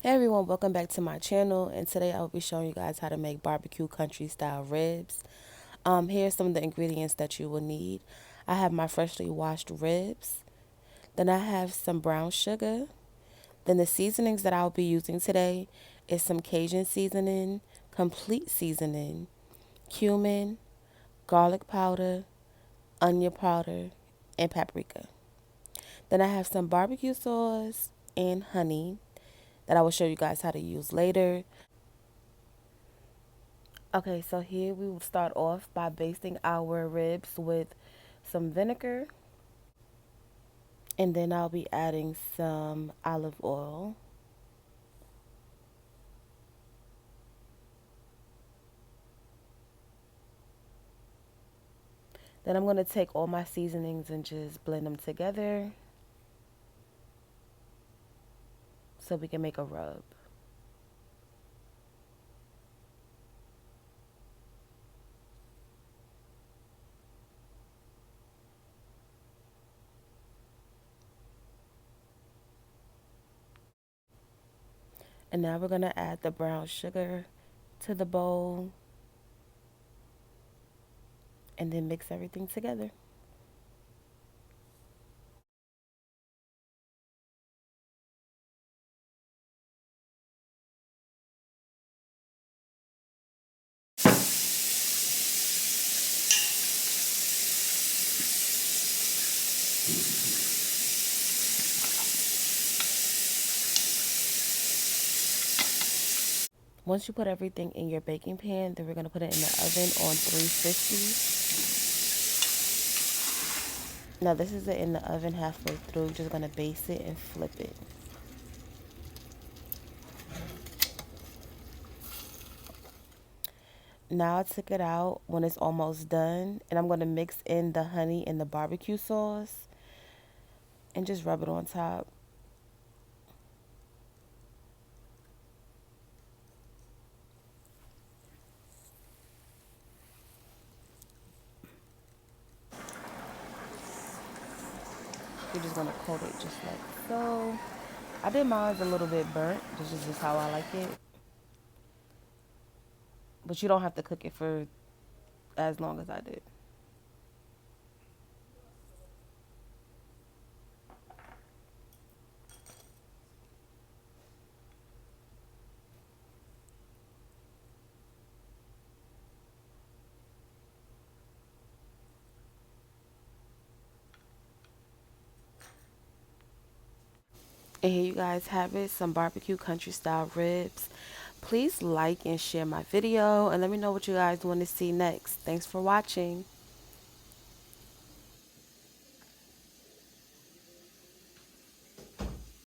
Hey everyone, welcome back to my channel, and today I will be showing you guys how to make barbecue country style ribs. Here's some of the ingredients that you will need. I have my freshly washed ribs, then I have some brown sugar, then the seasonings that I'll be using today is some Cajun seasoning, complete seasoning, cumin, garlic powder, onion powder, and paprika. Then I have some barbecue sauce and honey that I will show you guys how to use later. Okay, so here we will start off by basting our ribs with some vinegar, and then I'll be adding some olive oil. Then I'm going to take all my seasonings and just blend them together so we can make a rub. And now we're going to add the brown sugar to the bowl and then mix everything together. Once you put everything in your baking pan, then we're going to put it in the oven on 350. Now this is it in the oven halfway through. Just going to base it and flip it. Now I took it out when it's almost done, and I'm going to mix in the honey and the barbecue sauce and just rub it on top. You're just going to coat it just like so. I did mine a little bit burnt. This is just how I like it. But you don't have to cook it for as long as I did. And here you guys have it, some barbecue country style ribs. Please like and share my video and let me know what you guys want to see next. Thanks for watching.